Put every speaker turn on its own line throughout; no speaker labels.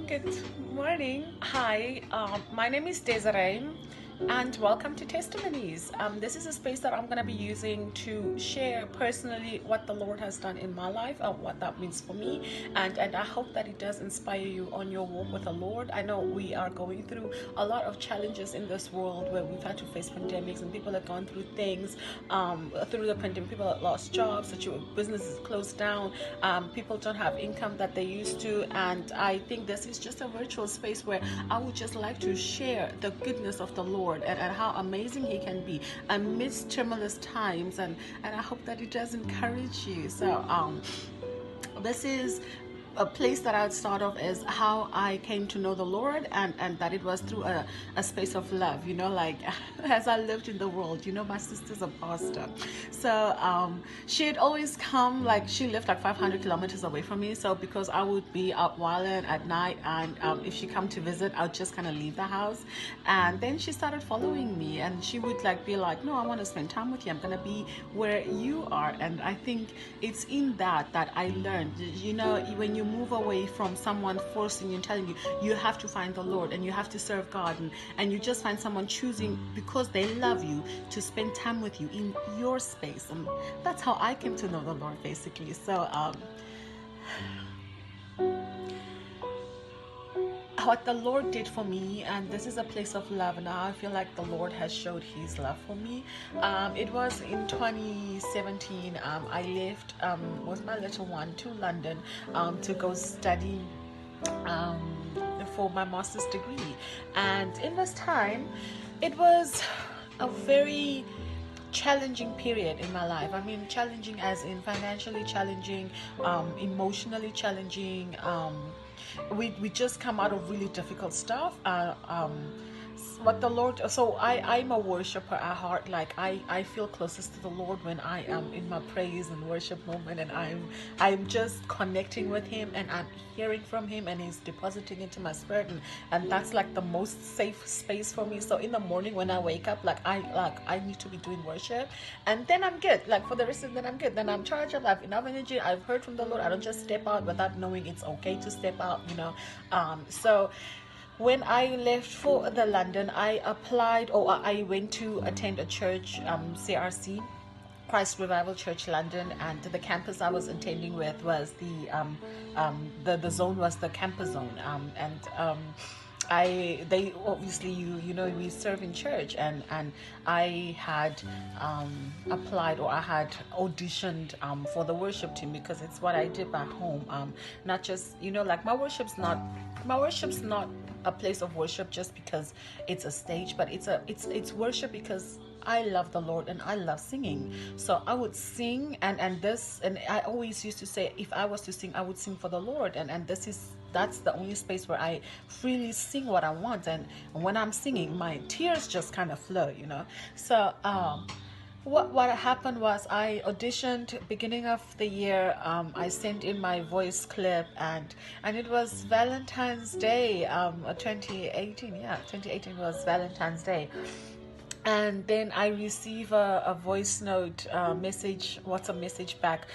Good morning. Hi, my name is Desiree, and welcome to Testimonies. This is a space that I'm going to be using to share personally what the Lord has done in my life and what that means for me. And I hope that it does inspire you on your walk with the Lord. I know we are going through a lot of challenges in this world where we've had to face pandemics and people have gone through things through the pandemic. People have lost jobs, businesses closed down, people don't have income that they used to. And I think this is just a virtual space where I would just like to share the goodness of the Lord and how amazing He can be amidst tumultuous times. And I hope that it does encourage you. So this is a place that I would start off is how I came to know the Lord, and that it was through a space of love, like as I lived in the world. My sister's a pastor. So she had always come, like she lived like 500 kilometers away from me. So because I would be out wilding at night, and if she come to visit, I would just kind of leave the house. And then she started following me, and she would be like, no, I want to spend time with you. I'm going to be where you are. And I think it's in that I learned, when you move away from someone forcing you and telling you you have to find the Lord and you have to serve God, and you just find someone choosing because they love you to spend time with you in your space. And that's how I came to know the Lord, basically. So what the Lord did for me, and this is a place of love, and I feel like the Lord has showed His love for me. It was in 2017. I left with my little one to London to go study for my master's degree. And in this time, it was a very challenging period in my life. I mean, challenging as in financially challenging, emotionally challenging. We just come out of really difficult stuff. What the Lord, so I'm a worshiper at heart. Like I feel closest to the Lord when I am in my praise and worship moment, and I'm just connecting with Him, and I'm hearing from Him, and He's depositing into my spirit, and that's like the most safe space for me. So in the morning when I wake up, I need to be doing worship, and then I'm good. Like for the rest of the day, I'm good. Then I'm charged up. I have enough energy. I've heard from the Lord. I don't just step out without knowing it's okay to step out. So when I left for the London, I applied, or I went to attend a church, CRC, Christ Revival Church London, and the campus I was attending with was the zone was the campus zone, they obviously we serve in church, and I had applied, or I had auditioned for the worship team, because it's what I did back home. Not just like my worship's not a place of worship just because it's a stage, but it's worship because I love the Lord and I love singing. So I would sing, and I always used to say, if I was to sing, I would sing for the Lord, and that's the only space where I freely sing what I want, and when I'm singing, my tears just kind of flow, So what happened was, I auditioned beginning of the year. I sent in my voice clip, and it was Valentine's Day, 2018. Yeah, 2018 was Valentine's Day. And then I receive a voice note message, WhatsApp message back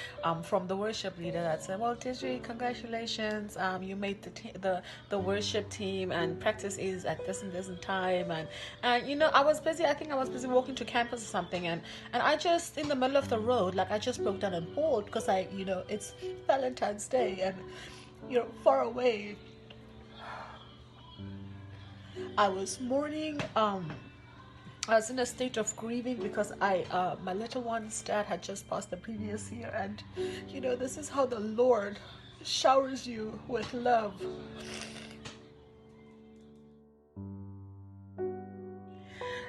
from the worship leader that said, well, Desiree, congratulations, you made the worship team, and practice is at this and this and time. And I was busy. I think I was busy walking to campus or something, and I just, in the middle of the road, I just broke down and bawled, because it's Valentine's Day, and far away. I was mourning. I was in a state of grieving because my little one's dad had just passed the previous year, and this is how the Lord showers you with love.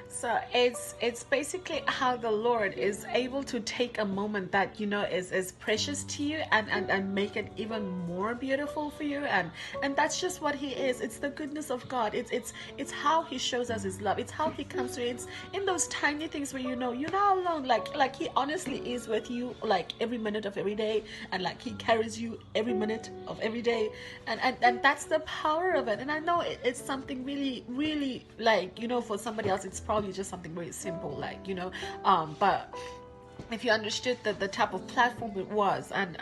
So it's basically how the Lord is able to take a moment that is precious to you, and make it even more beautiful for you, and that's just what He is. It's the goodness of God. It's how He shows us His love. It's how He comes through. It's in those tiny things where you're not alone. Like He honestly is with you, every minute of every day, and He carries you every minute of every day, and that's the power of it. And I know it's something really, really, for somebody else it's probably just something very simple, but if you understood that the type of platform it was, and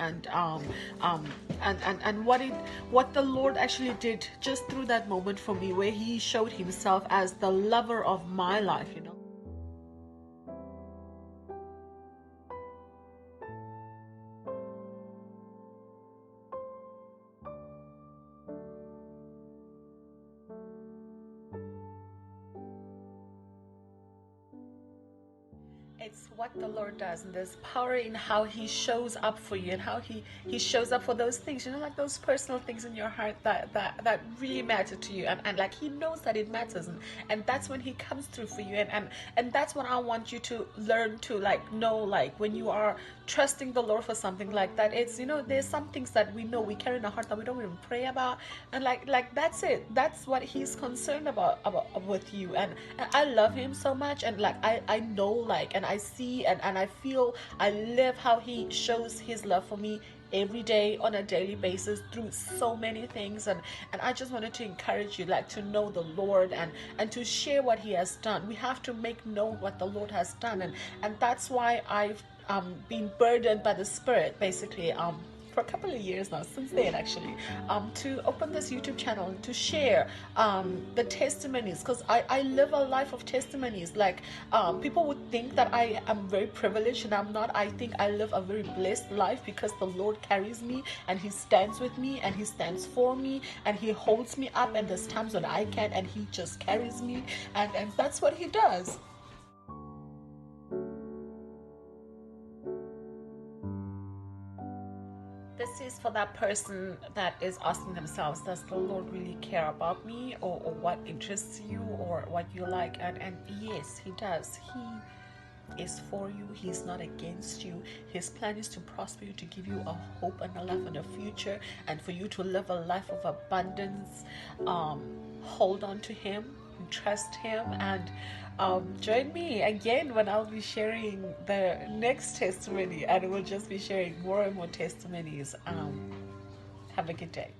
what the Lord actually did just through that moment for me, where he showed himself as the lover of my life, you know. It's what the Lord does, and there's power in how he shows up for you, and how he shows up for those things, you know, like those personal things in your heart that really matter to you, and like he knows that it matters, and that's when he comes through for you, and that's what I want you to learn to like know, like when you are trusting the Lord for something like that, it's, you know, there's some things that we know we carry in our heart that we don't even pray about, and like that's it, that's what he's concerned about with you, and I love him so much, and like I know, like, and I see, and I feel, I live how he shows his love for me every day on a daily basis through so many things, and I just wanted to encourage you, like, to know the Lord, and to share what he has done. We have to make known what the Lord has done, and that's why I've been burdened by the Spirit, basically, for a couple of years now, since then actually, to open this YouTube channel and to share the testimonies, because I live a life of testimonies. Like, people would think that I am very privileged, and I'm not. I think I live a very blessed life because the Lord carries me, and he stands with me, and he stands for me, and he holds me up, and there's times when I can't, and he just carries me, and that's what he does. This is for that person that is asking themselves, does the Lord really care about me, or what interests you, or what you like? And yes, he does. He is for you. He's not against you. His plan is to prosper you, to give you a hope and a life and a future, and for you to live a life of abundance. Hold on to him, trust him, and join me again when I'll be sharing the next testimony, and we'll just be sharing more and more testimonies. Have a good day.